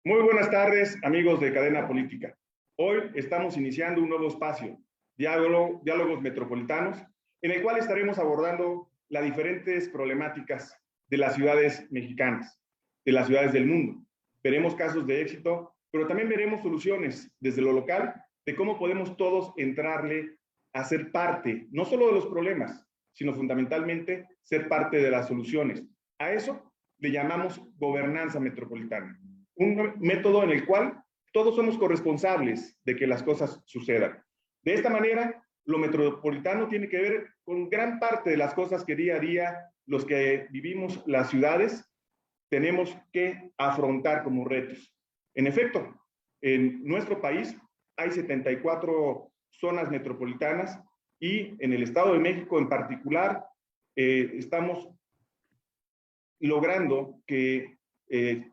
Muy buenas tardes, amigos de Cadena Política. Hoy estamos iniciando un nuevo espacio, Diálogos Metropolitanos, en el cual estaremos abordando las diferentes problemáticas de las ciudades mexicanas, de las ciudades del mundo. Veremos casos de éxito, pero también veremos soluciones desde lo local de cómo podemos todos entrarle a ser parte, no solo de los problemas, sino fundamentalmente ser parte de las soluciones. A eso le llamamos gobernanza metropolitana, un método en el cual todos somos corresponsables de que las cosas sucedan. De esta manera, lo metropolitano tiene que ver con gran parte de las cosas que día a día los que vivimos las ciudades tenemos que afrontar como retos. En efecto, en nuestro país hay 74 zonas metropolitanas y en el Estado de México en particular estamos logrando que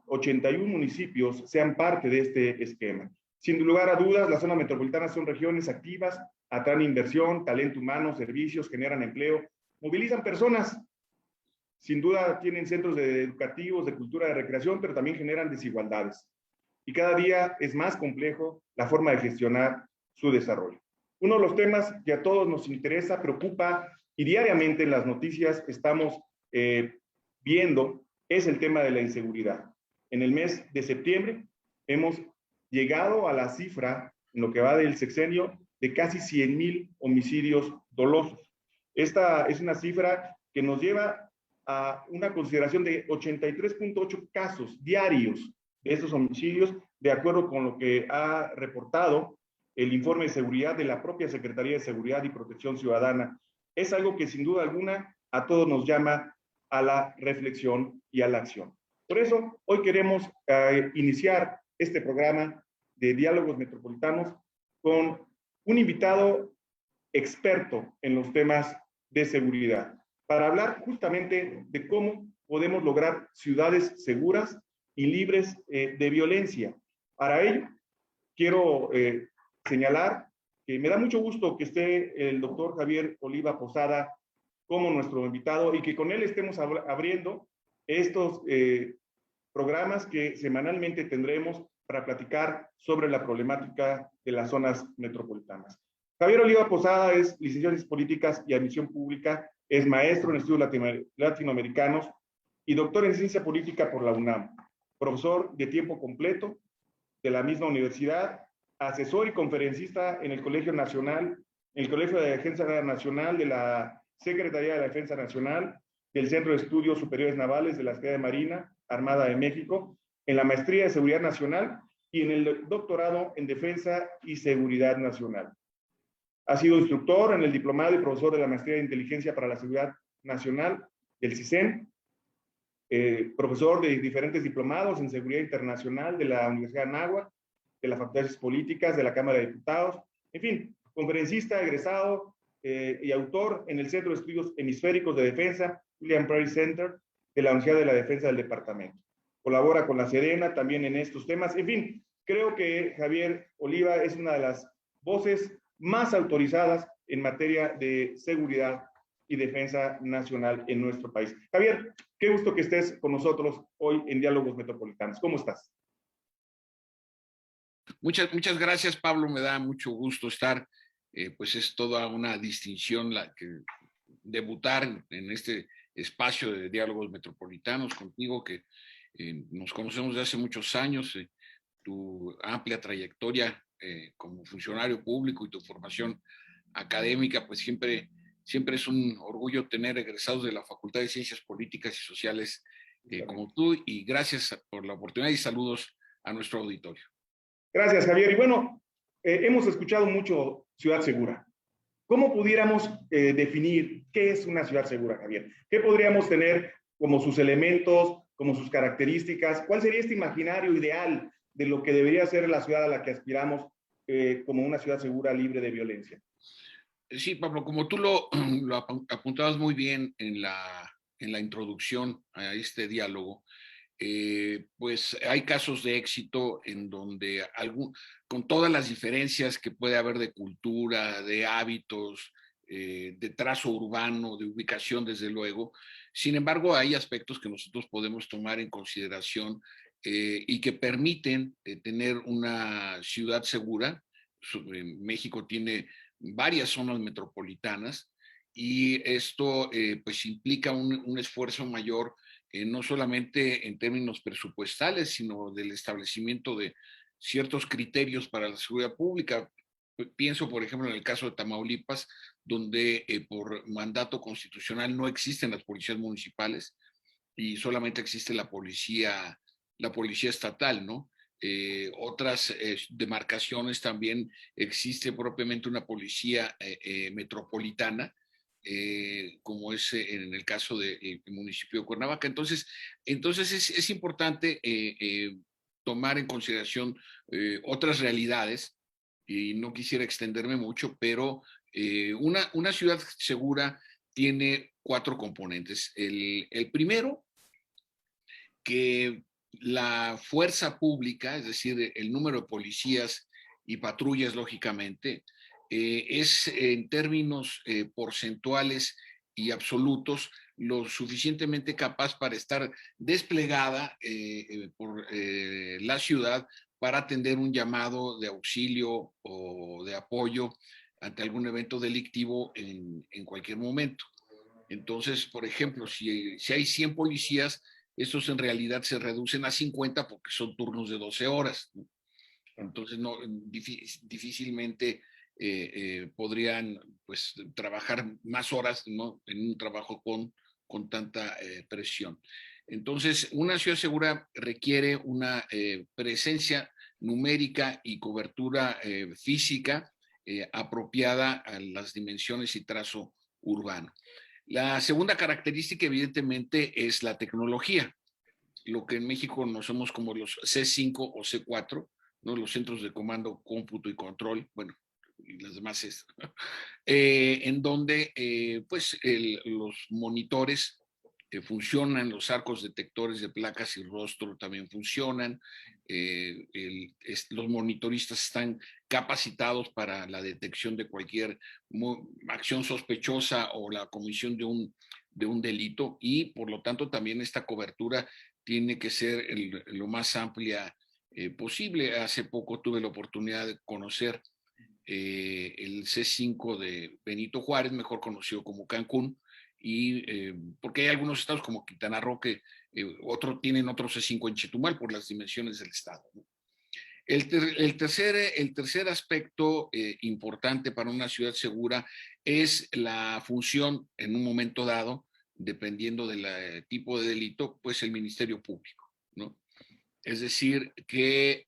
81 municipios sean parte de este esquema. Sin lugar a dudas, las zonas metropolitanas son regiones activas, atraen inversión, talento humano, servicios, generan empleo, movilizan personas. Sin duda tienen centros educativos, de cultura, de recreación, pero también generan desigualdades. Y cada día es más complejo la forma de gestionar su desarrollo. Uno de los temas que a todos nos interesa, preocupa y diariamente en las noticias estamos viendo es el tema de la inseguridad. En el mes de septiembre hemos llegado a la cifra, en lo que va del sexenio, de casi 100,000 homicidios dolosos. Esta es una cifra que nos lleva a una consideración de 83.8 casos diarios de estos homicidios, de acuerdo con lo que ha reportado el informe de seguridad de la propia Secretaría de Seguridad y Protección Ciudadana. Es algo que sin duda alguna a todos nos llama a la reflexión y a la acción. Por eso, hoy queremos iniciar este programa de diálogos metropolitanos con un invitado experto en los temas de seguridad, para hablar justamente de cómo podemos lograr ciudades seguras y libres de violencia. Para ello, quiero señalar que me da mucho gusto que esté el doctor Javier Oliva Posada como nuestro invitado y que con él estemos abriendo estos programas que semanalmente tendremos para platicar sobre la problemática de las zonas metropolitanas. Javier Oliva Posada es licenciado en Políticas y Admisión Pública, es maestro en estudios latinoamericanos y doctor en Ciencia Política por la UNAM, profesor de tiempo completo de la misma universidad, asesor y conferencista en el Colegio Nacional, en el Colegio de Defensa Nacional de la Secretaría de la Defensa Nacional, del Centro de Estudios Superiores Navales de la Secretaría de Marina, Armada de México, en la Maestría de Seguridad Nacional y en el doctorado en Defensa y Seguridad Nacional. Ha sido instructor en el diplomado y profesor de la Maestría de Inteligencia para la Seguridad Nacional del CISEN, profesor de diferentes diplomados en Seguridad Internacional de la Universidad de Anáhuac, de las Facultades Políticas de la Cámara de Diputados, en fin, conferencista egresado y autor en el Centro de Estudios Hemisféricos de Defensa, William Perry Center, de la Universidad de la Defensa del Departamento. Colabora con la Sedena también en estos temas. En fin, creo que Javier Oliva es una de las voces más autorizadas en materia de seguridad y defensa nacional en nuestro país. Javier, qué gusto que estés con nosotros hoy en Diálogos Metropolitanos. ¿Cómo estás? Muchas gracias, Pablo. Me da mucho gusto estar. Pues es toda una distinción la que debutar en este espacio de diálogos metropolitanos contigo, que nos conocemos desde hace muchos años, tu amplia trayectoria como funcionario público y tu formación académica, pues siempre es un orgullo tener egresados de la Facultad de Ciencias Políticas y Sociales como tú, y gracias por la oportunidad y saludos a nuestro auditorio. Gracias, Javier. Y bueno, hemos escuchado mucho ciudad segura. ¿Cómo pudiéramos definir qué es una ciudad segura, Javier? ¿Qué podríamos tener como sus elementos, como sus características? ¿Cuál sería este imaginario ideal de lo que debería ser la ciudad a la que aspiramos como una ciudad segura, libre de violencia? Sí, Pablo, como tú lo apuntabas muy bien en la introducción a este diálogo, pues hay casos de éxito en donde con todas las diferencias que puede haber de cultura, de hábitos, de trazo urbano, de ubicación, desde luego. Sin embargo, hay aspectos que nosotros podemos tomar en consideración y que permiten tener una ciudad segura. México tiene varias zonas metropolitanas y esto pues implica un esfuerzo mayor, no solamente en términos presupuestales, sino del establecimiento de ciertos criterios para la seguridad pública. Pienso, por ejemplo, en el caso de Tamaulipas, donde por mandato constitucional no existen las policías municipales y solamente existe la policía estatal, ¿no? Otras demarcaciones también existe propiamente una policía metropolitana, como es en el caso del municipio de Cuernavaca. Entonces es importante tomar en consideración otras realidades, y no quisiera extenderme mucho, pero una ciudad segura tiene 4 componentes. El primero, que la fuerza pública, es decir, el número de policías y patrullas, lógicamente, es en términos porcentuales y absolutos lo suficientemente capaz para estar desplegada por la ciudad para atender un llamado de auxilio o de apoyo ante algún evento delictivo en cualquier momento. Entonces, por ejemplo, si hay 100 policías, estos en realidad se reducen a 50 porque son turnos de 12 horas. ¿No? Entonces, difícilmente podrían pues, trabajar más horas, ¿no? En un trabajo con tanta presión. Entonces, una ciudad segura requiere una presencia numérica y cobertura física apropiada a las dimensiones y trazo urbano. La segunda característica, evidentemente, es la tecnología, lo que en México conocemos como los C5 o C4, ¿no? Los centros de comando, cómputo y control, bueno, y las demás es, en donde pues los monitores funcionan, los arcos detectores de placas y rostro también funcionan, los monitoristas están capacitados para la detección de cualquier acción sospechosa o la comisión de un delito, y por lo tanto también esta cobertura tiene que ser lo más amplia posible. Hace poco tuve la oportunidad de conocer el C5 de Benito Juárez, mejor conocido como Cancún, y porque hay algunos estados como Quintana Roo que tienen otro C5 en Chetumal por las dimensiones del estado, ¿no? El tercer aspecto importante para una ciudad segura es la función en un momento dado, dependiendo del tipo de delito, pues el Ministerio Público, ¿no? Es decir, que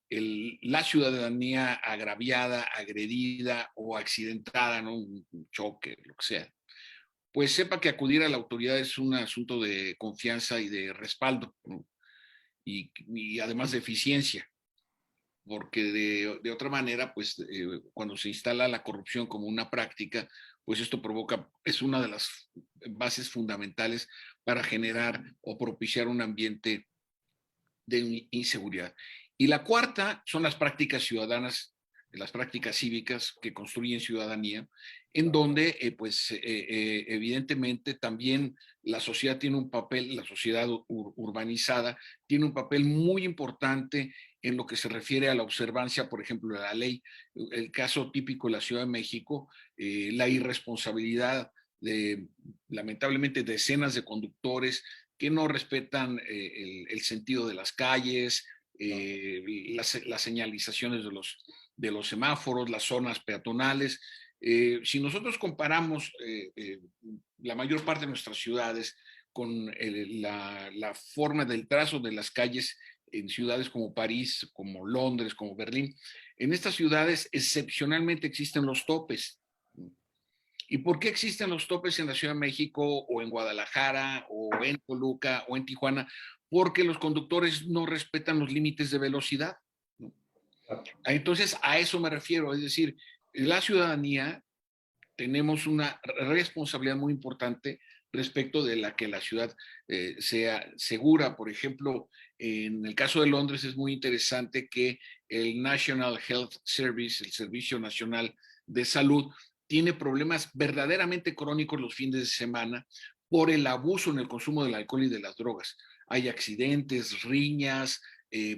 la ciudadanía agraviada, agredida o accidentada, ¿no? Un choque, lo que sea, pues sepa que acudir a la autoridad es un asunto de confianza y de respaldo, ¿no? Y además de eficiencia, porque de otra manera, pues cuando se instala la corrupción como una práctica, pues esto provoca, es una de las bases fundamentales para generar o propiciar un ambiente de inseguridad. Y la cuarta son las prácticas ciudadanas, las prácticas cívicas que construyen ciudadanía, en donde, evidentemente, también la sociedad tiene un papel, la sociedad urbanizada tiene un papel muy importante en lo que se refiere a la observancia, por ejemplo, de la ley. El caso típico de la Ciudad de México, la irresponsabilidad de, lamentablemente, decenas de conductores que no respetan el sentido de las calles, las señalizaciones de los semáforos, las zonas peatonales. Si nosotros comparamos la mayor parte de nuestras ciudades con la forma del trazo de las calles en ciudades como París, como Londres, como Berlín, en estas ciudades excepcionalmente existen los topes. ¿Y por qué existen los topes en la Ciudad de México o en Guadalajara o en Toluca o en Tijuana? Porque los conductores no respetan los límites de velocidad, ¿no? Entonces, a eso me refiero, es decir, la ciudadanía tenemos una responsabilidad muy importante respecto de que la ciudad sea segura. Por ejemplo, en el caso de Londres es muy interesante que el National Health Service, el Servicio Nacional de Salud, tiene problemas verdaderamente crónicos los fines de semana por el abuso en el consumo del alcohol y de las drogas. hay accidentes, riñas,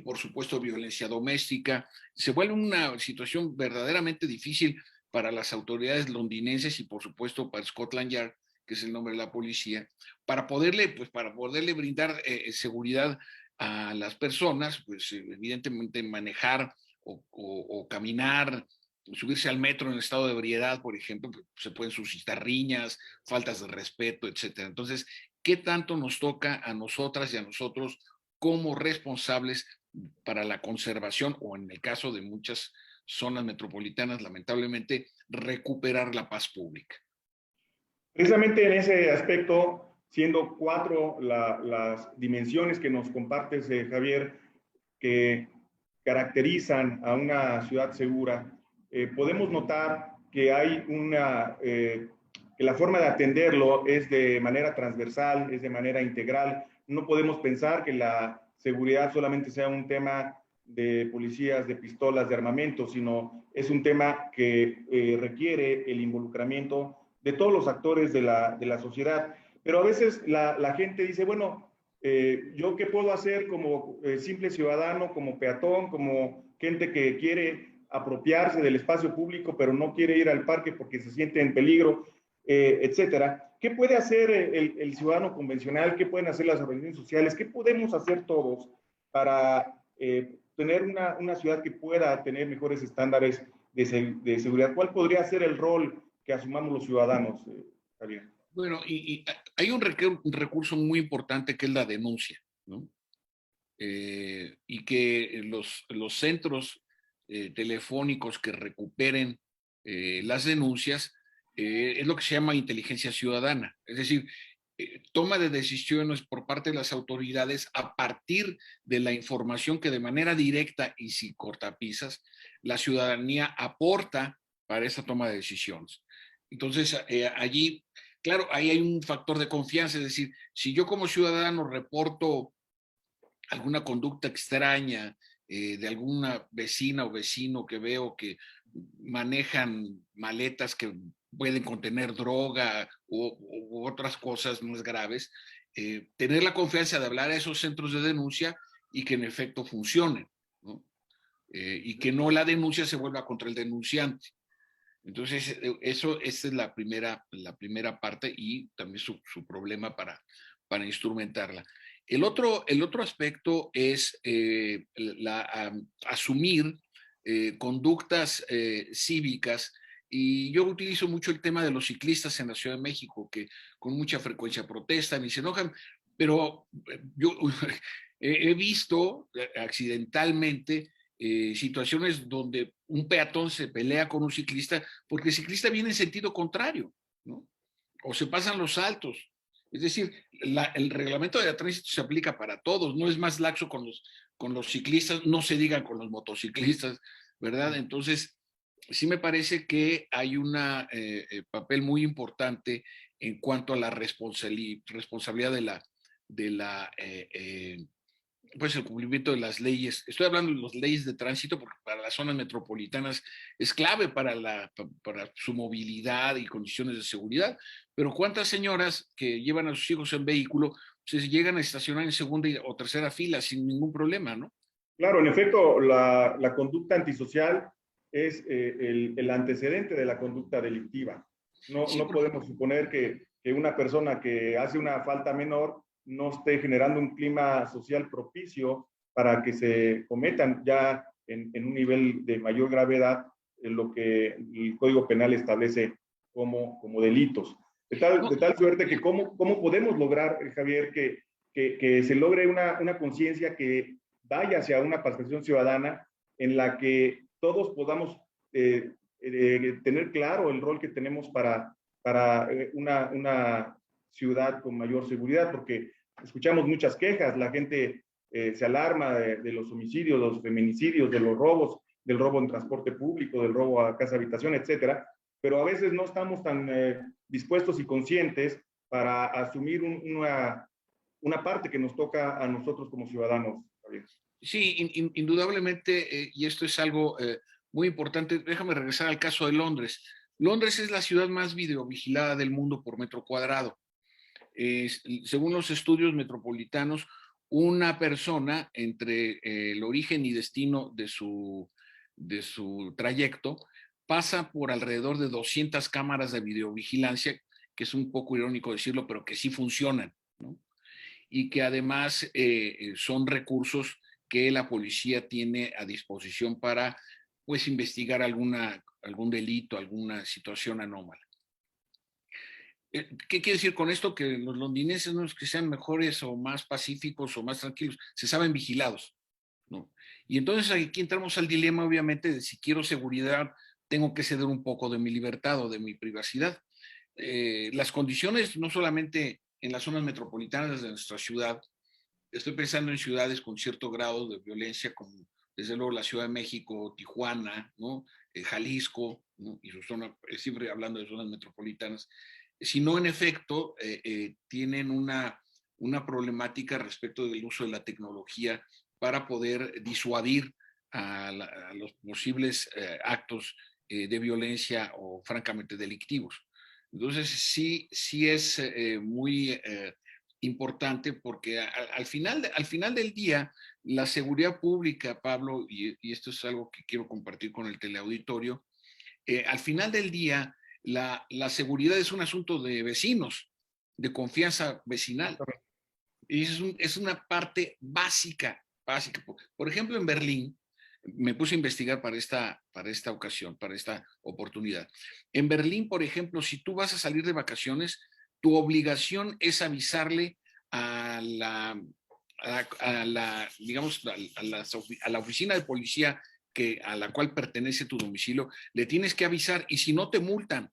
por supuesto violencia doméstica. Se vuelve una situación verdaderamente difícil para las autoridades londinenses y por supuesto para Scotland Yard, que es el nombre de la policía, para poderle brindar seguridad a las personas, pues evidentemente manejar o caminar, subirse al metro en estado de ebriedad, por ejemplo, pues, se pueden suscitar riñas, faltas de respeto, etcétera. Entonces, ¿qué tanto nos toca a nosotras y a nosotros como responsables para la conservación o en el caso de muchas zonas metropolitanas, lamentablemente, recuperar la paz pública? Precisamente en ese aspecto, siendo cuatro las dimensiones que nos compartes, Javier, que caracterizan a una ciudad segura, podemos notar que hay que la forma de atenderlo es de manera transversal, es de manera integral. No podemos pensar que la seguridad solamente sea un tema de policías, de pistolas, de armamento, sino es un tema que requiere el involucramiento de todos los actores de la sociedad. Pero a veces la gente dice, bueno, yo qué puedo hacer como simple ciudadano, como peatón, como gente que quiere apropiarse del espacio público, pero no quiere ir al parque porque se siente en peligro, etcétera. ¿Qué puede hacer el ciudadano convencional? ¿Qué pueden hacer las organizaciones sociales? ¿Qué podemos hacer todos para tener una ciudad que pueda tener mejores estándares de seguridad? ¿Cuál podría ser el rol que asumamos los ciudadanos, Javier? Bueno, y hay un recurso muy importante que es la denuncia, ¿no? Y que los centros telefónicos que recuperen las denuncias es lo que se llama inteligencia ciudadana. Es decir, toma de decisiones por parte de las autoridades a partir de la información que de manera directa y sin cortapisas la ciudadanía aporta para esa toma de decisiones. Entonces, allí, claro, ahí hay un factor de confianza, es decir, si yo como ciudadano reporto alguna conducta extraña de alguna vecina o vecino que veo que manejan maletas que pueden contener droga u otras cosas más graves, tener la confianza de hablar a esos centros de denuncia y que en efecto funcionen, ¿no? Y que no la denuncia se vuelva contra el denunciante. Entonces, esa es la primera parte y también su problema para instrumentarla. El otro aspecto es asumir conductas cívicas, y yo utilizo mucho el tema de los ciclistas en la Ciudad de México, que con mucha frecuencia protestan y se enojan, pero yo he visto accidentalmente situaciones donde un peatón se pelea con un ciclista porque el ciclista viene en sentido contrario, ¿no? O se pasan los saltos. Es decir, el reglamento de tránsito se aplica para todos, no es más laxo con los ciclistas, no se digan con los motociclistas, ¿verdad? Entonces, sí me parece que hay un papel muy importante en cuanto a la responsabilidad pues el cumplimiento de las leyes. Estoy hablando de las leyes de tránsito porque para las zonas metropolitanas es clave para su movilidad y condiciones de seguridad, pero ¿cuántas señoras que llevan a sus hijos en vehículo se llegan a estacionar en segunda o tercera fila sin ningún problema, ¿no? Claro, en efecto, la conducta antisocial es el antecedente de la conducta delictiva. Sí, No podemos suponer que una persona que hace una falta menor no esté generando un clima social propicio para que se cometan ya en un nivel de mayor gravedad lo que el Código Penal establece como delitos. De tal suerte que cómo podemos lograr, Javier, que se logre una conciencia que vaya hacia una participación ciudadana en la que todos podamos tener claro el rol que tenemos para una ciudad con mayor seguridad, porque escuchamos muchas quejas, la gente se alarma de los homicidios, los feminicidios, de los robos, del robo en transporte público, del robo a casa habitación, etcétera, pero a veces no estamos tan dispuestos y conscientes para asumir una parte que nos toca a nosotros como ciudadanos, Javier. Sí, indudablemente, y esto es algo muy importante. Déjame regresar al caso de Londres. Londres es la ciudad más videovigilada del mundo por metro cuadrado. Según los estudios metropolitanos, una persona entre el origen y destino de su trayecto pasa por alrededor de 200 cámaras de videovigilancia, que es un poco irónico decirlo, pero que sí funcionan, ¿no? Y que además son recursos que la policía tiene a disposición para, pues, investigar algún delito, alguna situación anómala. ¿Qué quiere decir con esto? Que los londinenses no es que sean mejores o más pacíficos o más tranquilos, se saben vigilados, ¿no? Y entonces aquí entramos al dilema, obviamente, de si quiero seguridad, tengo que ceder un poco de mi libertad o de mi privacidad. Las condiciones, no solamente en las zonas metropolitanas de nuestra ciudad, estoy pensando en ciudades con cierto grado de violencia, como desde luego la Ciudad de México, Tijuana, ¿no? Jalisco, ¿no? Y su zona, siempre hablando de zonas metropolitanas, sino en efecto tienen una problemática respecto del uso de la tecnología para poder disuadir a los posibles actos de violencia o francamente delictivos. Entonces sí es muy importante porque al final del día la seguridad pública, Pablo, y esto es algo que quiero compartir con el teleauditorio, al final del día la seguridad es un asunto de vecinos, de confianza vecinal. Y es una parte básica. Por ejemplo, en Berlín, me puse a investigar para esta ocasión, para esta oportunidad. En Berlín, por ejemplo, si tú vas a salir de vacaciones, tu obligación es avisarle a digamos, a la oficina de policía a la cual pertenece tu domicilio, le tienes que avisar y si no te multan.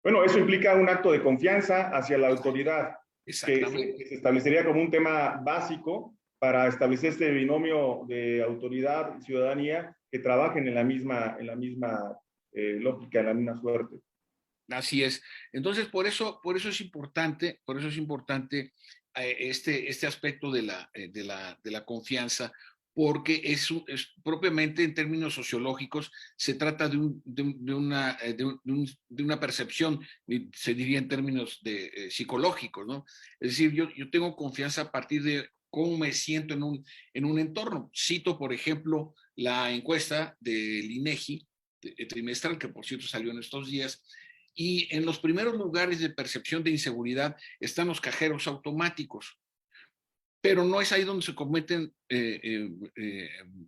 Bueno, eso implica un acto de confianza hacia la autoridad, que Exactamente. se establecería como un tema básico para establecer este binomio de autoridad y ciudadanía que trabajen en la misma lógica, en la misma suerte. Así es. Entonces, por eso es importante, este aspecto de la confianza, porque es propiamente en términos sociológicos, se trata de una percepción, se diría en términos psicológicos, ¿no? Es decir, yo tengo confianza a partir de cómo me siento en un entorno. Cito, por ejemplo, la encuesta del INEGI trimestral, que por cierto salió en estos días, y en los primeros lugares de percepción de inseguridad están los cajeros automáticos, pero no es ahí donde se cometen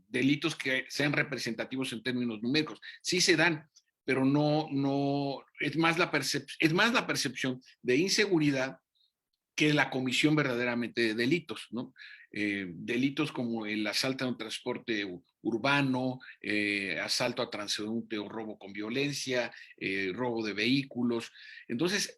delitos que sean representativos en términos numéricos. Sí se dan, pero no es más la percepción de inseguridad que la comisión verdaderamente de delitos, ¿no? Delitos como el asalto a un transporte urbano, asalto a transeúnte o robo con violencia, robo de vehículos. Entonces,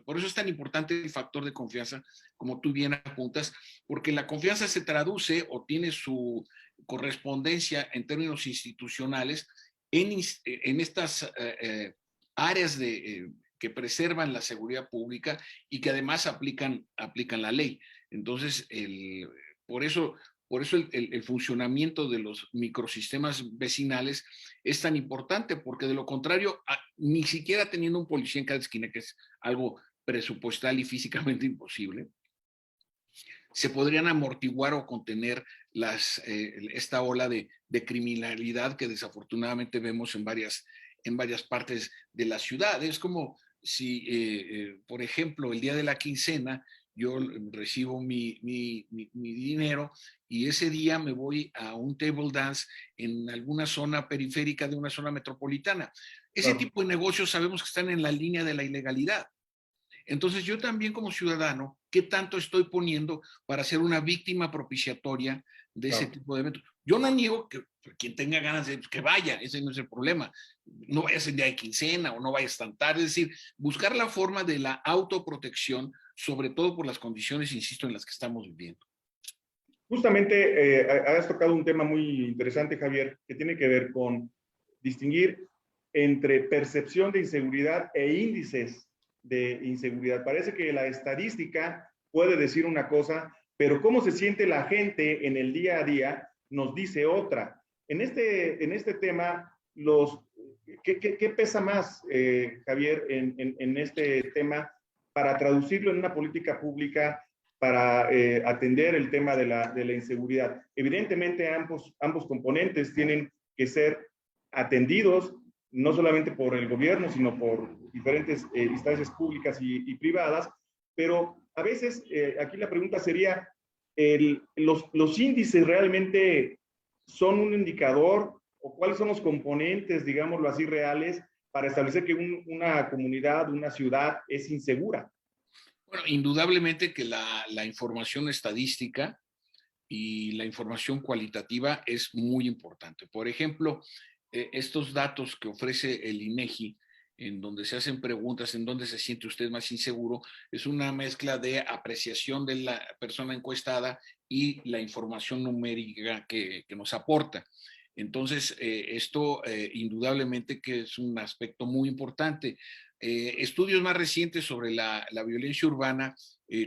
por eso es tan importante el factor de confianza, como tú bien apuntas, porque la confianza se traduce o tiene su correspondencia en términos institucionales en estas áreas que preservan la seguridad pública y que además aplican la ley. Entonces, por eso el funcionamiento de los microsistemas vecinales es tan importante, porque de lo contrario, ni siquiera teniendo un policía en cada esquina, que es algo presupuestal y físicamente imposible, se podrían amortiguar o contener esta ola de criminalidad que desafortunadamente vemos en varias partes de la ciudad. Es como si, por ejemplo, el día de la quincena, yo recibo mi dinero y ese día me voy a un table dance en alguna zona periférica de una zona metropolitana. Ese tipo de negocios sabemos que están en la línea de la ilegalidad. Entonces yo también como ciudadano, ¿qué tanto estoy poniendo para ser una víctima propiciatoria de ese tipo de eventos? Yo no niego que quien tenga ganas de que vaya, ese no es el problema. No vayas en día de quincena o no vayas tan tarde, es decir, buscar la forma de la autoprotección, sobre todo por las condiciones, insisto, en las que estamos viviendo. Justamente has tocado un tema muy interesante, Javier, que tiene que ver con distinguir entre percepción de inseguridad e índices de inseguridad. Parece que la estadística puede decir una cosa, pero cómo se siente la gente en el día a día nos dice otra. En este tema, ¿qué pesa más, Javier, en este tema para traducirlo en una política pública para atender el tema de la inseguridad. Evidentemente, ambos componentes tienen que ser atendidos, no solamente por el gobierno, sino por diferentes instancias públicas y privadas, pero a veces aquí la pregunta sería, los índices realmente son un indicador o cuáles son los componentes, digámoslo así, reales para establecer que una comunidad, una ciudad es insegura. Bueno, indudablemente que la información estadística y la información cualitativa es muy importante. Por ejemplo, estos datos que ofrece el INEGI, en donde se hacen preguntas, en dónde se siente usted más inseguro, es una mezcla de apreciación de la persona encuestada y la información numérica que nos aporta. Entonces, esto indudablemente que es un aspecto muy importante. Estudios más recientes sobre la violencia urbana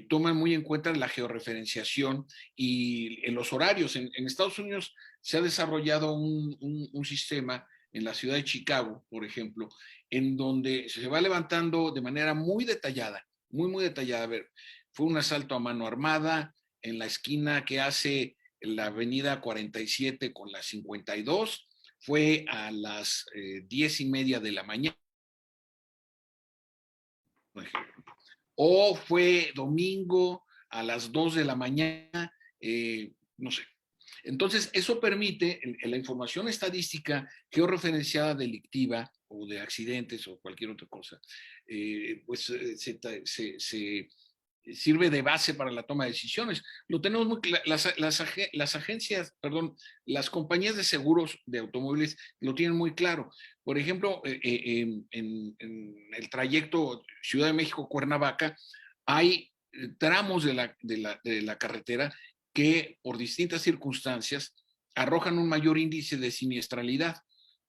toman muy en cuenta la georreferenciación y en los horarios. En Estados Unidos se ha desarrollado un sistema en la ciudad de Chicago, por ejemplo, en donde se va levantando de manera muy detallada, muy detallada. A ver, fue un asalto a mano armada en la esquina que hace la avenida 47 con la 52, fue a las 10:30 de la mañana, por ejemplo. O fue domingo a las 2 de la mañana, no sé. Entonces, eso permite, la información estadística georreferenciada delictiva o de accidentes o cualquier otra cosa, pues se sirve de base para la toma de decisiones. Lo tenemos muy las agencias, perdón, las compañías de seguros de automóviles lo tienen muy claro. Por ejemplo, en el trayecto Ciudad de México-Cuernavaca hay tramos de la carretera que por distintas circunstancias arrojan un mayor índice de siniestralidad,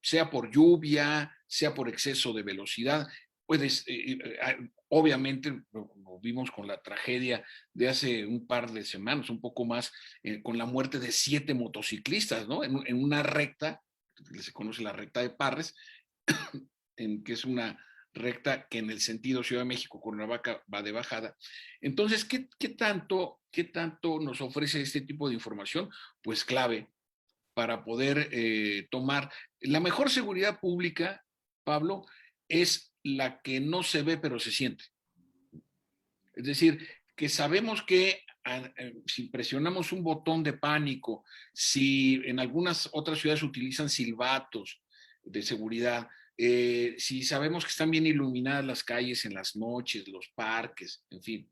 sea por lluvia, sea por exceso de velocidad. Puedes, obviamente, lo vimos con la tragedia de hace un par de semanas, un poco más, con la muerte de 7 motociclistas, ¿no? En una recta, que se conoce la recta de Parres, que es una recta que en el sentido Ciudad de México-Cuernavaca va de bajada. Entonces, ¿qué tanto nos ofrece este tipo de información? Pues clave para poder tomar. La mejor seguridad pública, Pablo, es la que no se ve pero se siente. Es decir, que sabemos que si presionamos un botón de pánico, si en algunas otras ciudades utilizan silbatos de seguridad, si sabemos que están bien iluminadas las calles en las noches, los parques, en fin.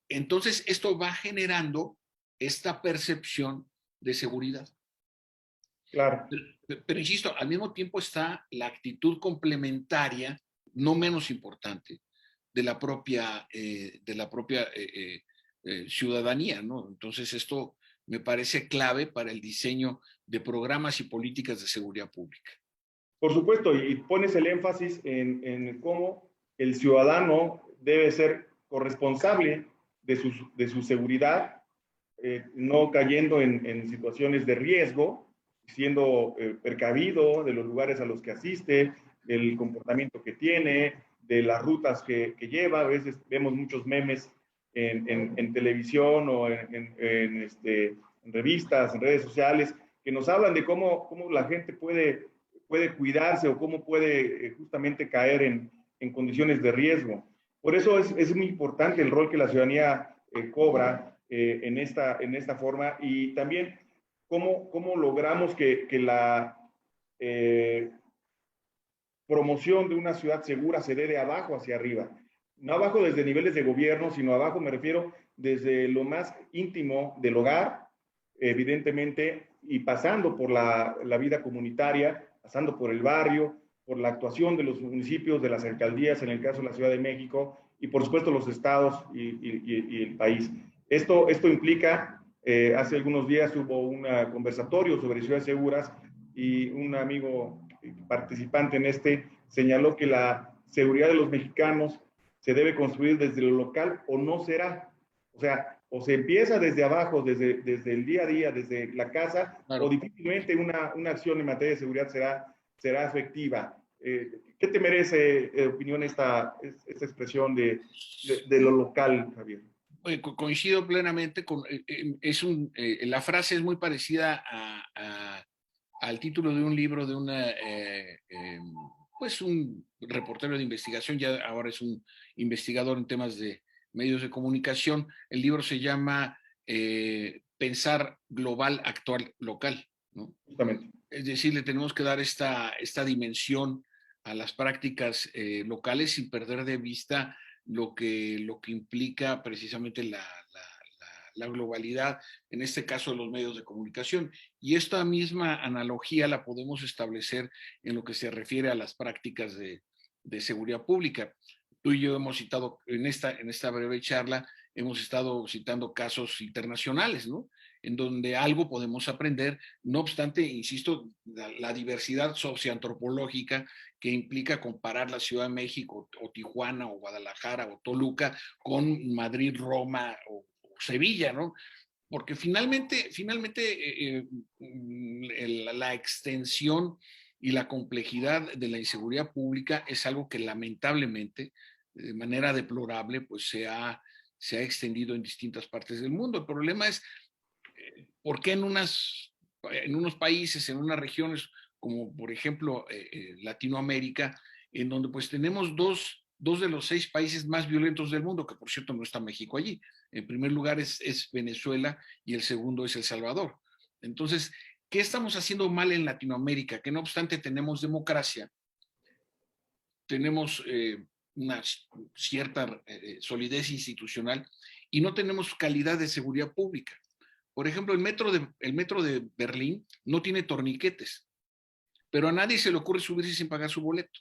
Entonces, esto va generando esta percepción de seguridad. Claro. Pero insisto, al mismo tiempo está la actitud complementaria, no menos importante, de la propia ciudadanía, ¿no? Entonces esto me parece clave para el diseño de programas y políticas de seguridad pública. Por supuesto, y pones el énfasis en cómo el ciudadano debe ser corresponsable de su seguridad, no cayendo en situaciones de riesgo, siendo precavido de los lugares a los que asiste, del comportamiento que tiene, de las rutas que lleva. A veces vemos muchos memes en televisión o en revistas, en redes sociales, que nos hablan de cómo la gente puede cuidarse o cómo puede justamente caer en condiciones de riesgo. Por eso es muy importante el rol que la ciudadanía cobra en esta forma, y también cómo logramos que la promoción de una ciudad segura se dé de abajo hacia arriba. No abajo desde niveles de gobierno, sino abajo me refiero desde lo más íntimo del hogar, evidentemente, y pasando por la vida comunitaria, pasando por el barrio, por la actuación de los municipios, de las alcaldías, en el caso de la Ciudad de México, y por supuesto los estados y el país. Esto implica, hace algunos días hubo un conversatorio sobre ciudades seguras y un amigo participante en este señaló que la seguridad de los mexicanos se debe construir desde lo local o no será. O sea, o se empieza desde abajo, desde el día a día, desde la casa, claro, o difícilmente una acción en materia de seguridad será efectiva. ¿Qué te merece opinión esta expresión de lo local, Javier? coincido plenamente con, la frase es muy parecida al título de un libro de pues un reportero de investigación, ya ahora es un investigador en temas de medios de comunicación. El libro se llama Pensar global, actuar local, ¿no? Justamente. Es decir, le tenemos que dar esta dimensión a las prácticas locales sin perder de vista lo que implica precisamente la globalidad, en este caso de los medios de comunicación. Y esta misma analogía la podemos establecer en lo que se refiere a las prácticas de seguridad pública. Tú y yo hemos citado en esta breve charla, hemos estado citando casos internacionales, ¿no? En donde algo podemos aprender, no obstante, insisto, la diversidad socioantropológica que implica comparar la Ciudad de México o Tijuana o Guadalajara o Toluca con Madrid, Roma o Sevilla, ¿no? Porque finalmente la extensión y la complejidad de la inseguridad pública es algo que lamentablemente, de manera deplorable, pues se ha extendido en distintas partes del mundo. El problema es por qué en unos países, en unas regiones, como por ejemplo Latinoamérica, en donde pues tenemos dos de los 6 países más violentos del mundo, que por cierto no está México allí. En primer lugar es Venezuela y el segundo es El Salvador. Entonces, ¿qué estamos haciendo mal en Latinoamérica? Que no obstante tenemos democracia, tenemos una cierta solidez institucional y no tenemos calidad de seguridad pública. Por ejemplo, el metro de Berlín no tiene torniquetes, pero a nadie se le ocurre subirse sin pagar su boleto.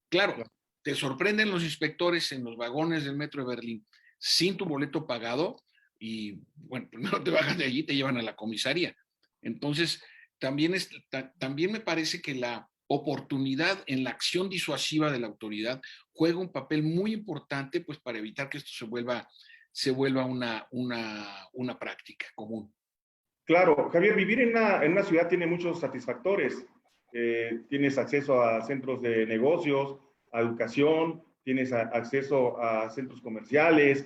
Claro, te sorprenden los inspectores en los vagones del metro de Berlín sin tu boleto pagado y, bueno, primero te bajan de allí y te llevan a la comisaría. Entonces, también me parece que la oportunidad en la acción disuasiva de la autoridad juega un papel muy importante, pues, para evitar que esto se vuelva una práctica común. Claro, Javier, vivir en una ciudad tiene muchos satisfactores. Tienes acceso a centros de negocios, a educación, tienes acceso a centros comerciales,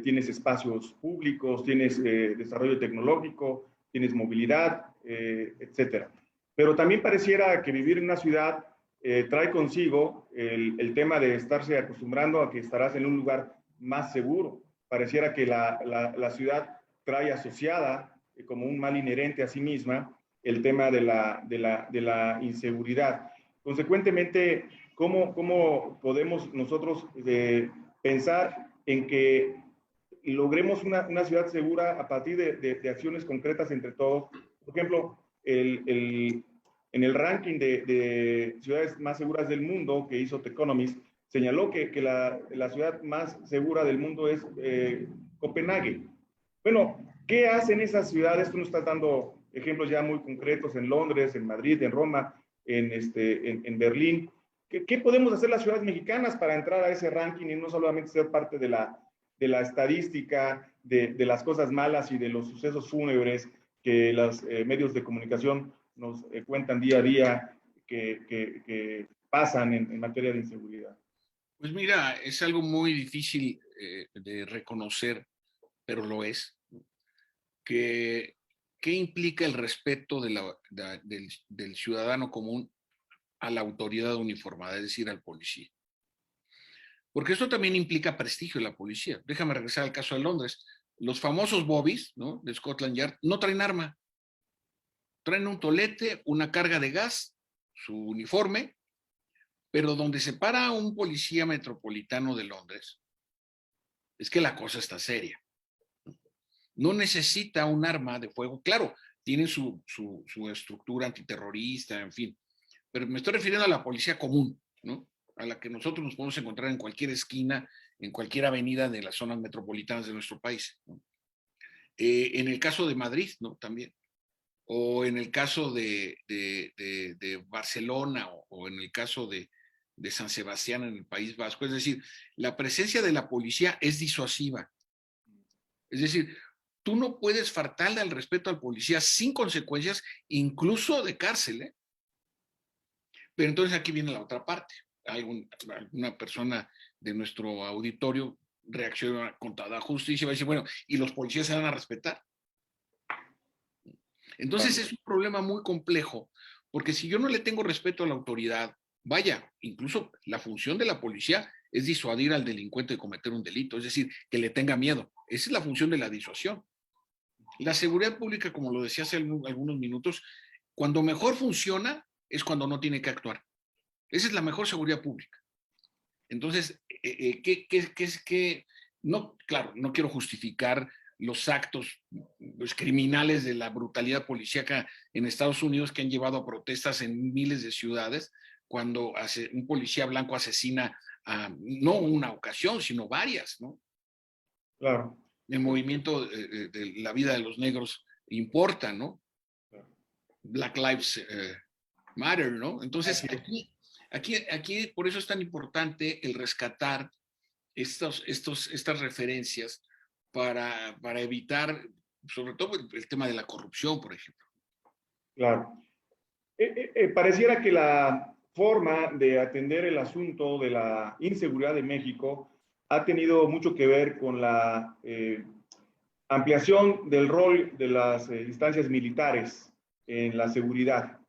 tienes espacios públicos, tienes desarrollo tecnológico, tienes movilidad, etcétera. Pero también pareciera que vivir en una ciudad trae consigo el tema de estarse acostumbrando a que estarás en un lugar más seguro. Pareciera que la ciudad trae asociada como un mal inherente a sí misma el tema de la inseguridad. Consecuentemente, ¿cómo podemos nosotros pensar en que logremos una ciudad segura a partir de acciones concretas entre todos? Por ejemplo, en el ranking de ciudades más seguras del mundo que hizo The Economist, señaló que la ciudad más segura del mundo es Copenhague. Bueno, ¿qué hacen esas ciudades? Tú nos estás dando ejemplos ya muy concretos en Londres, en Madrid, en Roma, en Berlín. ¿Qué podemos hacer las ciudades mexicanas para entrar a ese ranking y no solamente ser parte de la estadística, de las cosas malas y de los sucesos fúnebres que los medios de comunicación nos cuentan día a día que pasan en materia de inseguridad? Pues mira, es algo muy difícil de reconocer, pero lo es. ¿Qué implica el respeto del ciudadano común a la autoridad uniformada, es decir, al policía? Porque esto también implica prestigio de la policía. Déjame regresar al caso de Londres. Los famosos bobbies, ¿no?, de Scotland Yard no traen arma. Traen un tolete, una carga de gas, su uniforme, pero donde se para un policía metropolitano de Londres, es que la cosa está seria. No necesita un arma de fuego. Claro, tiene su estructura antiterrorista, en fin. Pero me estoy refiriendo a la policía común, ¿no?, a la que nosotros nos podemos encontrar en cualquier esquina, en cualquier avenida de las zonas metropolitanas de nuestro país, ¿no? En el caso de Madrid, ¿no?, también. O en el caso de Barcelona o en el caso de San Sebastián en el País Vasco. Es decir, la presencia de la policía es disuasiva. Es decir, tú no puedes faltarle al respeto al policía sin consecuencias, incluso de cárcel, ¿eh? Pero entonces aquí viene la otra parte. Alguna persona de nuestro auditorio reacciona con toda justicia y va a decir, bueno, ¿y los policías se van a respetar? Entonces es un problema muy complejo, porque si yo no le tengo respeto a la autoridad, vaya, incluso la función de la policía es disuadir al delincuente de cometer un delito, es decir, que le tenga miedo. Esa es la función de la disuasión. La seguridad pública, como lo decía hace algunos minutos, cuando mejor funciona es cuando no tiene que actuar. Esa es la mejor seguridad pública. Entonces, no, claro, no quiero justificar los actos pues, criminales de la brutalidad policíaca en Estados Unidos que han llevado a protestas en miles de ciudades cuando un policía blanco asesina a, no una ocasión, sino varias, ¿no? Claro. El movimiento de la vida de los negros importa, ¿no? Black Lives Matter, ¿no? Entonces, aquí, por eso es tan importante el rescatar estas referencias para evitar, sobre todo el tema de la corrupción, por ejemplo. Claro. Pareciera que la forma de atender el asunto de la inseguridad de México ha tenido mucho que ver con la ampliación del rol de las instancias militares en la seguridad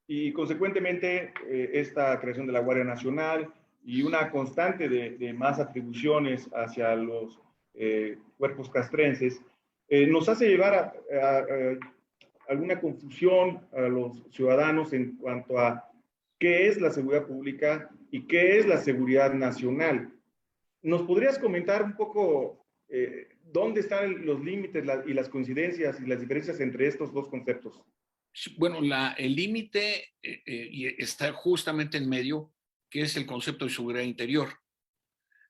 y consecuentemente esta creación de la Guardia Nacional y una constante de más atribuciones hacia los cuerpos castrenses nos hace llevar a alguna confusión a los ciudadanos en cuanto a qué es la seguridad pública y qué es la seguridad nacional. ¿Nos podrías comentar un poco dónde están los límites y las coincidencias y las diferencias entre estos dos conceptos? Bueno, el límite está justamente en medio, que es el concepto de seguridad interior.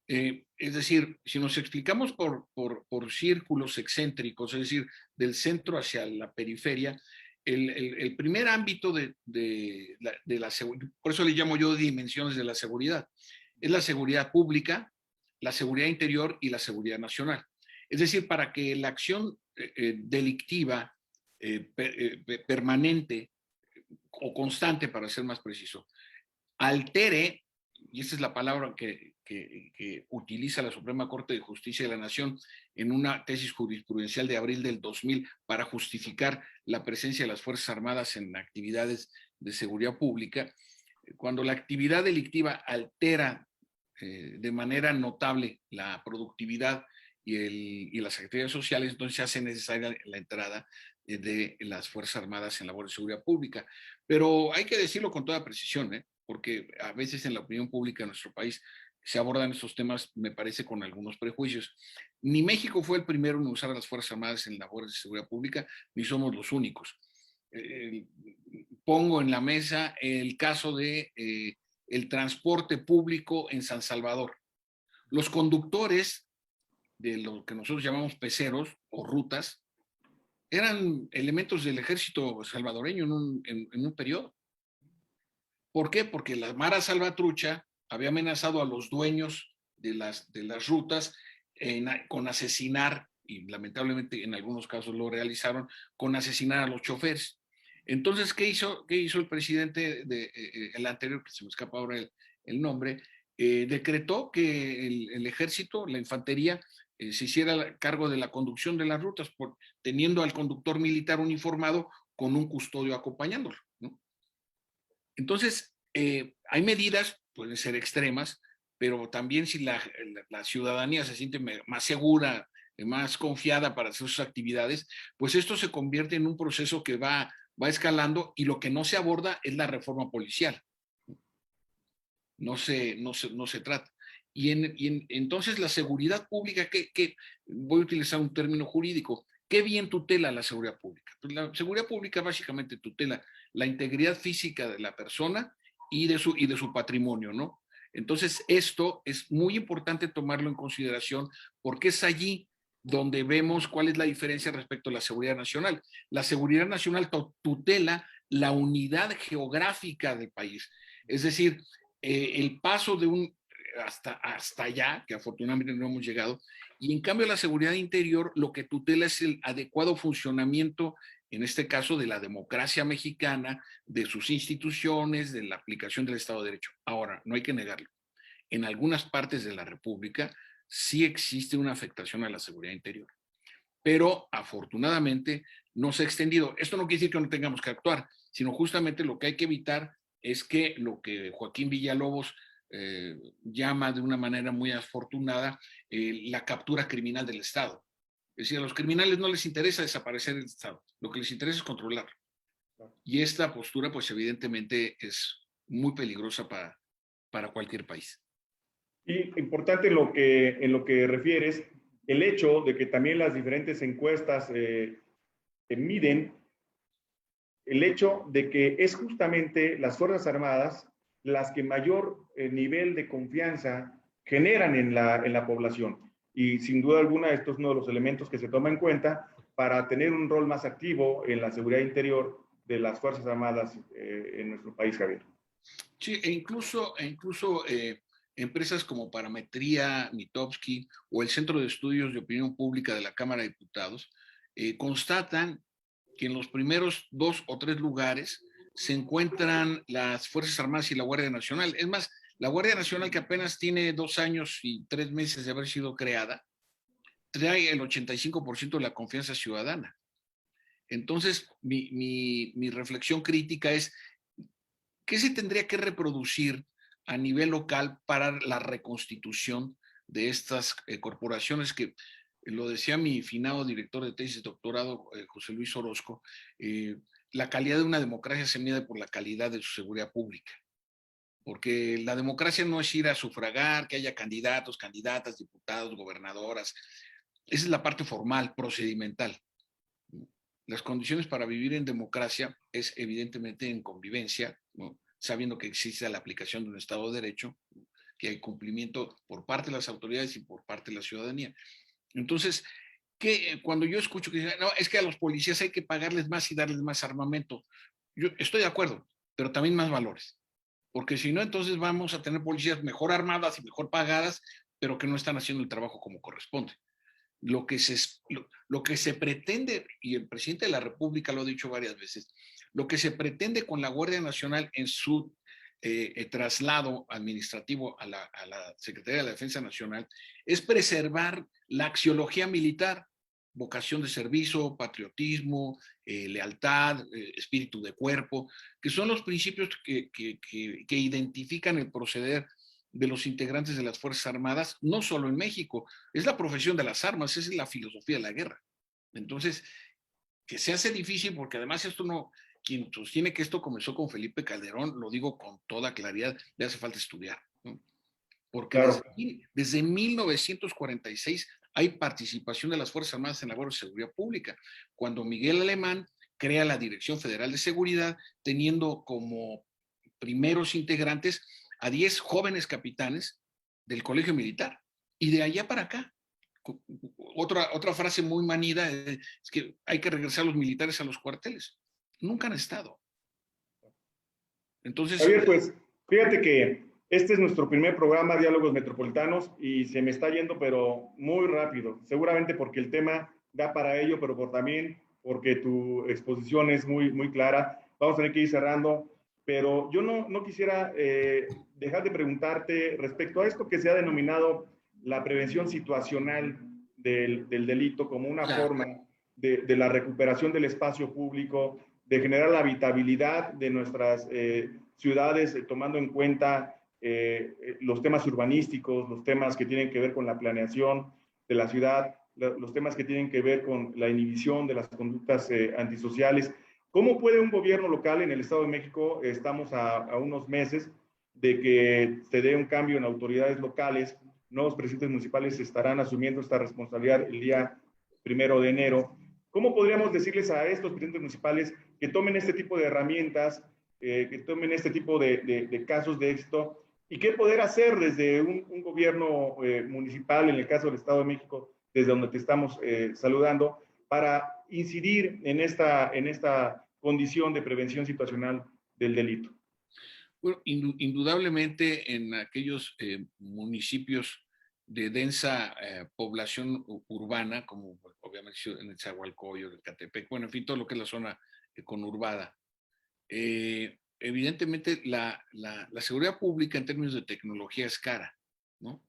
Es decir, si nos explicamos por círculos excéntricos, es decir, del centro hacia la periferia, el primer ámbito de la seguridad, por eso le llamo yo dimensiones de la seguridad, es la seguridad pública, la seguridad interior y la seguridad nacional. Es decir, para que la acción delictiva permanente o constante, para ser más preciso, altere, y esa es la palabra que utiliza la Suprema Corte de Justicia de la Nación en una tesis jurisprudencial de abril del 2000 para justificar la presencia de las Fuerzas Armadas en actividades de seguridad pública, cuando la actividad delictiva altera de manera notable la productividad y las actividades sociales, entonces se hace necesaria la entrada de las Fuerzas Armadas en labor de seguridad pública. Pero hay que decirlo con toda precisión, porque a veces en la opinión pública de nuestro país se abordan estos temas, me parece, con algunos prejuicios. Ni México fue el primero en usar a las Fuerzas Armadas en labores de seguridad pública, ni somos los únicos. Pongo en la mesa el caso de el transporte público en San Salvador. Los conductores de lo que nosotros llamamos peceros o rutas eran elementos del ejército salvadoreño en un periodo. ¿Por qué? Porque la Mara Salvatrucha había amenazado a los dueños de las rutas con asesinar, y lamentablemente en algunos casos lo realizaron, con asesinar a los choferes. Entonces, ¿qué hizo el presidente, el anterior, que se me escapa ahora el nombre? Decretó que el ejército, la infantería, se hiciera cargo de la conducción de las rutas, teniendo al conductor militar uniformado con un custodio acompañándolo, ¿no? Entonces, hay medidas, pueden ser extremas, pero también si la ciudadanía se siente más segura, más confiada para hacer sus actividades, pues esto se convierte en un proceso que va escalando y lo que no se aborda es la reforma policial. No se trata. Entonces la seguridad pública, voy a utilizar un término jurídico, ¿qué bien tutela la seguridad pública? Pues la seguridad pública básicamente tutela la integridad física de la persona y de su patrimonio, ¿no? Entonces esto es muy importante tomarlo en consideración porque es allí donde vemos cuál es la diferencia respecto a la seguridad nacional. La seguridad nacional tutela la unidad geográfica del país. Es decir, el paso de hasta allá, que afortunadamente no hemos llegado, y en cambio la seguridad interior lo que tutela es el adecuado funcionamiento, en este caso de la democracia mexicana, de sus instituciones, de la aplicación del Estado de Derecho. Ahora, no hay que negarlo. En algunas partes de la República sí existe una afectación a la seguridad interior. Pero afortunadamente no se ha extendido. Esto no quiere decir que no tengamos que actuar, sino justamente lo que hay que evitar es que lo que Joaquín Villalobos llama de una manera muy afortunada la captura criminal del Estado. Es decir, a los criminales no les interesa desaparecer el Estado, lo que les interesa es controlarlo. Y esta postura, pues evidentemente es muy peligrosa para cualquier país. Y importante en lo que refieres, el hecho de que también las diferentes encuestas miden el hecho de que es justamente las Fuerzas Armadas las que mayor nivel de confianza generan en la población. Y sin duda alguna, esto es uno de los elementos que se toma en cuenta para tener un rol más activo en la seguridad interior de las Fuerzas Armadas en nuestro país, Javier. Sí, e incluso empresas como Parametría, Mitofsky o el Centro de Estudios de Opinión Pública de la Cámara de Diputados constatan que en los primeros 2 o 3 lugares se encuentran las Fuerzas Armadas y la Guardia Nacional. Es más, la Guardia Nacional, que apenas tiene 2 años y 3 meses de haber sido creada, trae el 85% de la confianza ciudadana. Entonces, mi reflexión crítica es, ¿qué se tendría que reproducir a nivel local para la reconstitución de estas corporaciones que, lo decía mi finado director de tesis de doctorado, José Luis Orozco, la calidad de una democracia se mide por la calidad de su seguridad pública? Porque la democracia no es ir a sufragar, que haya candidatos, candidatas, diputados, gobernadoras. Esa es la parte formal, procedimental. Las condiciones para vivir en democracia es evidentemente en convivencia, ¿no? Sabiendo que existe la aplicación de un Estado de Derecho, que hay cumplimiento por parte de las autoridades y por parte de la ciudadanía. Entonces, cuando yo escucho que dicen, no, es que a los policías hay que pagarles más y darles más armamento, yo estoy de acuerdo, pero también más valores. Porque si no, entonces vamos a tener policías mejor armadas y mejor pagadas, pero que no están haciendo el trabajo como corresponde. Lo que se pretende, y el presidente de la República lo ha dicho varias veces, lo que se pretende con la Guardia Nacional en su traslado administrativo a la Secretaría de la Defensa Nacional es preservar la axiología militar, vocación de servicio, patriotismo, lealtad, espíritu de cuerpo, que son los principios que identifican el proceder de los integrantes de las Fuerzas Armadas, no solo en México, es la profesión de las armas, esa es la filosofía de la guerra. Entonces, que se hace difícil porque además esto no, quien sostiene que esto comenzó con Felipe Calderón, lo digo con toda claridad, le hace falta estudiar, ¿no? Porque Claro. desde 1946 hay participación de las Fuerzas Armadas en labores de seguridad pública. Cuando Miguel Alemán crea la Dirección Federal de Seguridad, teniendo como primeros integrantes a 10 jóvenes capitanes del colegio militar. Y de allá para acá, otra frase muy manida es que hay que regresar los militares a los cuarteles. Nunca han estado. Entonces, Javier, pues fíjate que este es nuestro primer programa, Diálogos Metropolitanos, y se me está yendo, pero muy rápido. Seguramente porque el tema da para ello, pero también porque tu exposición es muy, muy clara. Vamos a tener que ir cerrando, pero yo no quisiera dejar de preguntarte respecto a esto que se ha denominado la prevención situacional del delito como una claro, forma de la recuperación del espacio público, de generar la habitabilidad de nuestras ciudades, tomando en cuenta los temas urbanísticos, los temas que tienen que ver con la planeación de la ciudad, los temas que tienen que ver con la inhibición de las conductas antisociales. ¿Cómo puede un gobierno local en el Estado de México, estamos a unos meses de que se dé un cambio en autoridades locales, nuevos presidentes municipales estarán asumiendo esta responsabilidad el día 1 de enero? ¿Cómo podríamos decirles a estos presidentes municipales que tomen este tipo de herramientas, que tomen este tipo de casos de éxito, y qué poder hacer desde un gobierno municipal, en el caso del Estado de México, desde donde te estamos saludando, para incidir en esta condición de prevención situacional del delito? bueno, indudablemente en aquellos municipios de densa población urbana, como obviamente en el Zahualcoyo, el Catepec, bueno, en fin, todo lo que es la zona conurbada. Evidentemente la seguridad pública en términos de tecnología es cara, ¿no?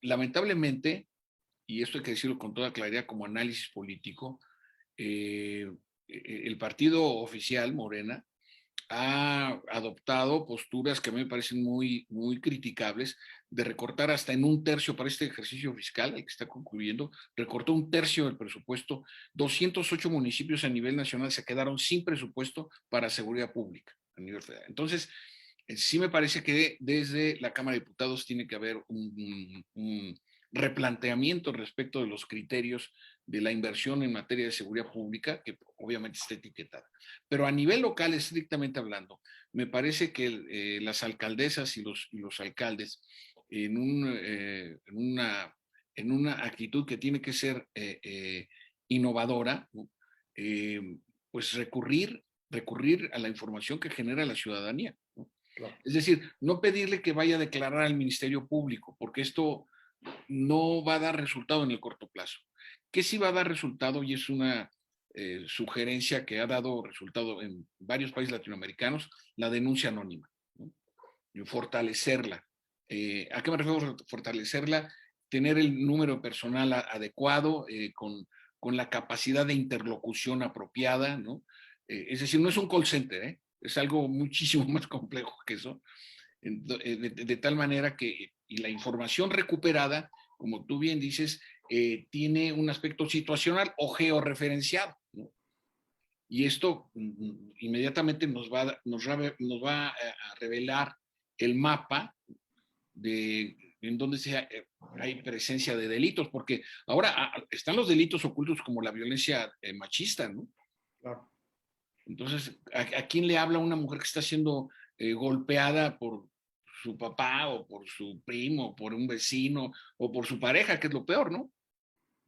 Lamentablemente, y esto hay que decirlo con toda claridad como análisis político, el partido oficial, Morena, ha adoptado posturas que a mí me parecen muy, muy criticables, de recortar hasta en un tercio para este ejercicio fiscal, el que está concluyendo, recortó un tercio del presupuesto, 208 municipios a nivel nacional se quedaron sin presupuesto para seguridad pública a nivel federal. Entonces, sí me parece que desde la Cámara de Diputados tiene que haber un replanteamiento respecto de los criterios de la inversión en materia de seguridad pública, que obviamente está etiquetada. Pero a nivel local, estrictamente hablando, me parece que las alcaldesas y los alcaldes, en una actitud que tiene que ser innovadora, ¿no? Pues recurrir a la información que genera la ciudadanía, ¿no? Claro. Es decir, no pedirle que vaya a declarar al Ministerio Público, porque esto no va a dar resultado en el corto plazo. ¿Qué sí va a dar resultado? Y es una sugerencia que ha dado resultado en varios países latinoamericanos, la denuncia anónima, ¿no? Fortalecerla. ¿A qué me refiero fortalecerla? Tener el número personal adecuado, con la capacidad de interlocución apropiada, ¿no? Es decir, no es un call center, es algo muchísimo más complejo que eso, de tal manera que y la información recuperada, como tú bien dices, tiene un aspecto situacional o georreferenciado, ¿no? Y esto inmediatamente nos va a revelar el mapa en donde hay presencia de delitos, porque ahora están los delitos ocultos como la violencia machista, ¿no? Claro. Entonces, ¿a quién le habla una mujer que está siendo golpeada por su papá o por su primo, o por un vecino o por su pareja, que es lo peor, ¿no?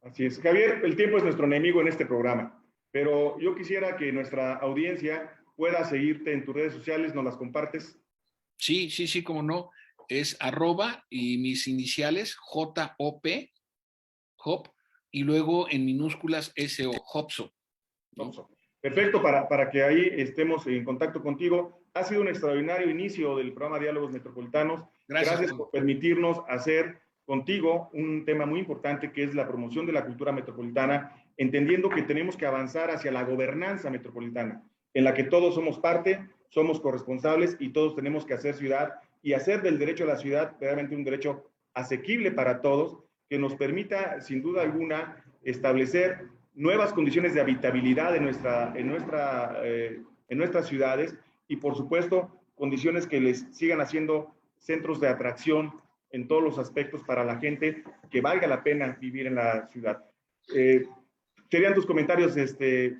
Así es. Javier, el tiempo es nuestro enemigo en este programa, pero yo quisiera que nuestra audiencia pueda seguirte en tus redes sociales, ¿nos las compartes? Sí, cómo no. Es @ y mis iniciales JOP, Hop, y luego en minúsculas SO, Hopso, ¿no? Perfecto, para que ahí estemos en contacto contigo. Ha sido un extraordinario inicio del programa Diálogos Metropolitanos. Gracias por permitirnos hacer contigo un tema muy importante que es la promoción de la cultura metropolitana, entendiendo que tenemos que avanzar hacia la gobernanza metropolitana, en la que todos somos parte, somos corresponsables y todos tenemos que hacer ciudad y hacer del derecho a la ciudad realmente un derecho asequible para todos, que nos permita, sin duda alguna, establecer nuevas condiciones de habitabilidad en nuestras ciudades y, por supuesto, condiciones que les sigan haciendo centros de atracción en todos los aspectos para la gente, que valga la pena vivir en la ciudad. Serían tus comentarios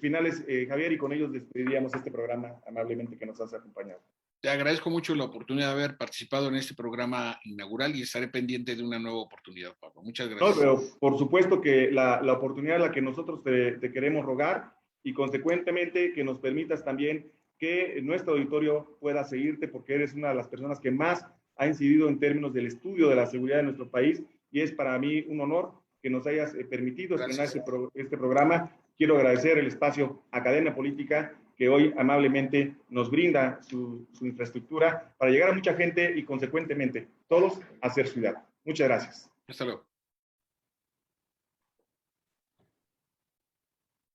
finales, Javier, y con ellos despediríamos este programa amablemente que nos has acompañado. Te agradezco mucho la oportunidad de haber participado en este programa inaugural y estaré pendiente de una nueva oportunidad, Pablo. Muchas gracias. No, pero por supuesto que la oportunidad es la que nosotros te queremos rogar y consecuentemente que nos permitas también que nuestro auditorio pueda seguirte porque eres una de las personas que más ha incidido en términos del estudio de la seguridad de nuestro país y es para mí un honor que nos hayas permitido estrenar este programa. Quiero agradecer el espacio a Cadena Política que hoy amablemente nos brinda su infraestructura para llegar a mucha gente y consecuentemente todos a hacer ciudad. Muchas gracias. Hasta luego.